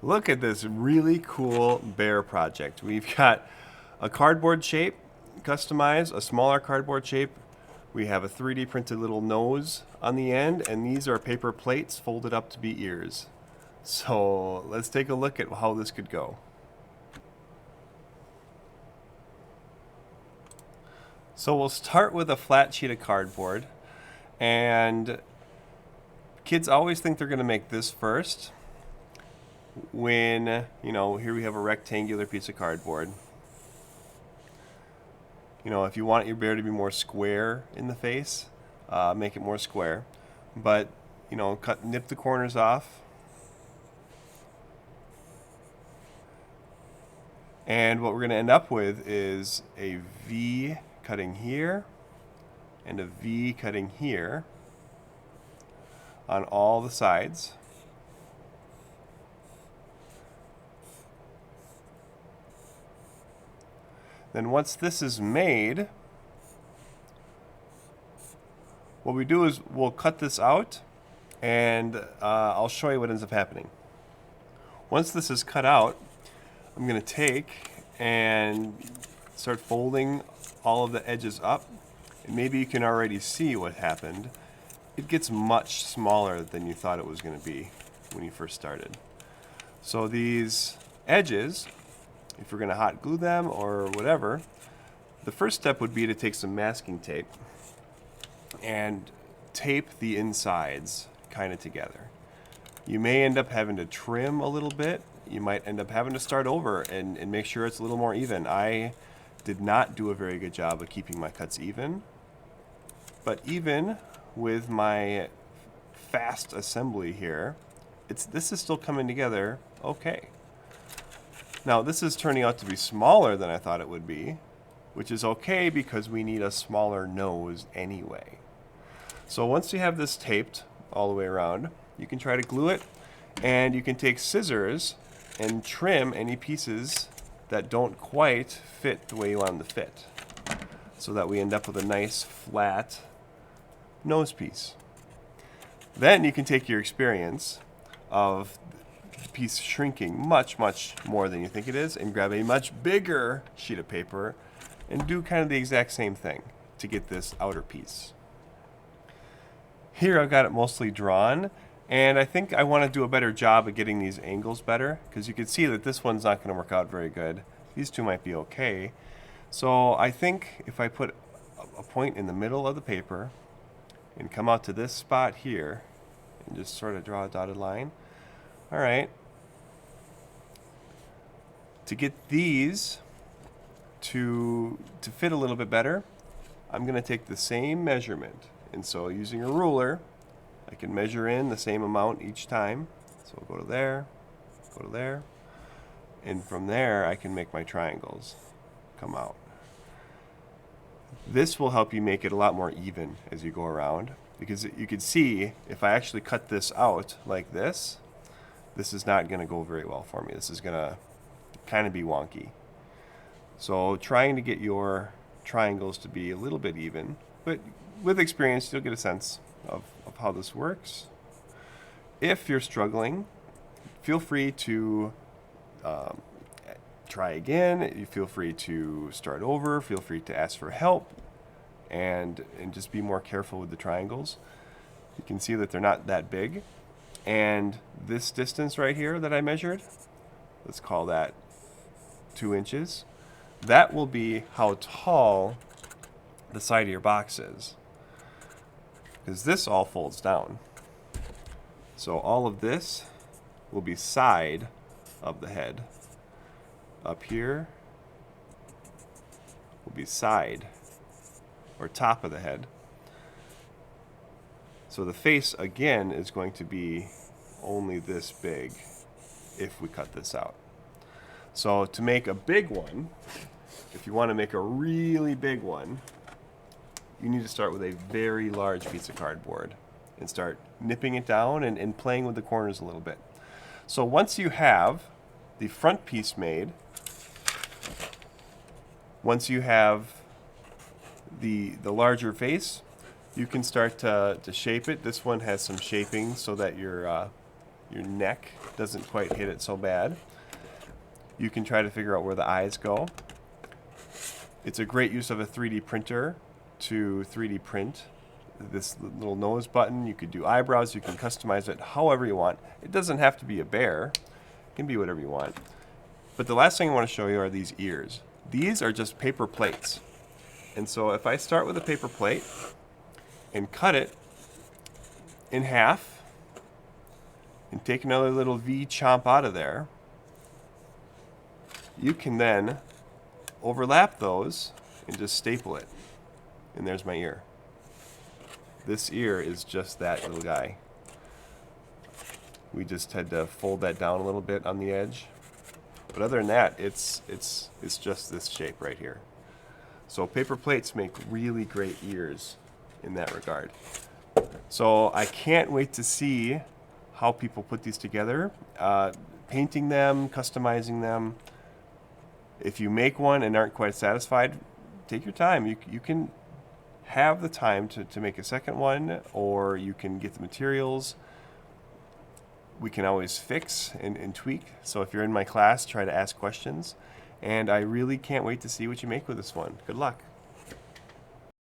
Look at this really cool bear project. We've got a cardboard shape customized, a smaller cardboard shape. We have a 3D printed little nose on the end, and these are paper plates folded up to be ears. So let's take a look at how this could go. So we'll start with a flat sheet of cardboard, and kids always think they're going to make this first when, here we have a rectangular piece of cardboard. If you want your bear to be more square in the face, make it more square. But, nip the corners off. And what we're going to end up with is a V cutting here and a V cutting here on all the sides. Then once this is made, what we do is we'll cut this out, and I'll show you what ends up happening. Once this is cut out, I'm going to take and start folding all of the edges up. And maybe you can already see what happened. It gets much smaller than you thought it was going to be when you first started. So these edges, if we're going to hot glue them or whatever, the first step would be to take some masking tape and tape the insides kind of together. You may end up having to trim a little bit. You might end up having to start over and make sure it's a little more even. I did not do a very good job of keeping my cuts even, but even with my fast assembly here, this is still coming together okay. Now this is turning out to be smaller than I thought it would be, which is okay because we need a smaller nose anyway. So once you have this taped all the way around, you can try to glue it, and you can take scissors and trim any pieces that don't quite fit the way you want them to fit, so that we end up with a nice flat nose piece. Then you can take your experience of the piece shrinking much, much more than you think it is, and grab a much bigger sheet of paper and do kind of the exact same thing to get this outer piece. Here I've got it mostly drawn, and I think I want to do a better job of getting these angles better, because you can see that this one's not going to work out very good. These two might be okay. So I think if I put a point in the middle of the paper and come out to this spot here and just sort of draw a dotted line. All right. To get these to fit a little bit better, I'm going to take the same measurement. And so using a ruler, I can measure in the same amount each time. So I'll go to there, go to there, and from there I can make my triangles come out. This will help you make it a lot more even as you go around, because you can see if I actually cut this out like this is not going to go very well for me. This is going to kind of be wonky. So trying to get your triangles to be a little bit even, but with experience you'll get a sense of how this works. If you're struggling, feel free to try again. You feel free to start over. Feel free to ask for help, and just be more careful with the triangles. You can see that they're not that big, and this distance right here that I measured, let's call that 2 inches. That will be how tall the side of your box is, because this all folds down. So all of this will be side of the head. Up here will be side or top of the head. So the face again is going to be only this big if we cut this out. So to make a big one, if you want to make a really big one, you need to start with a very large piece of cardboard and start nipping it down and playing with the corners a little bit. So once you have the front piece made, once you have the larger face, you can start to shape it. This one has some shaping so that your your neck doesn't quite hit it so bad. You can try to figure out where the eyes go. It's a great use of a 3D printer to 3D print this little nose button. You could do eyebrows, you can customize it however you want. It doesn't have to be a bear, it can be whatever you want. But the last thing I want to show you are these ears. These are just paper plates. And so if I start with a paper plate and cut it in half and take another little V chomp out of there, you can then overlap those and just staple it. And there's my ear. This ear is just that little guy. We just had to fold that down a little bit on the edge. But other than that, it's just this shape right here. So paper plates make really great ears in that regard. So I can't wait to see how people put these together, painting them, customizing them. If you make one and aren't quite satisfied, take your time. You can have the time to make a second one, or you can get the materials. We can always fix and tweak. So if you're in my class, try to ask questions. And I really can't wait to see what you make with this one. Good luck.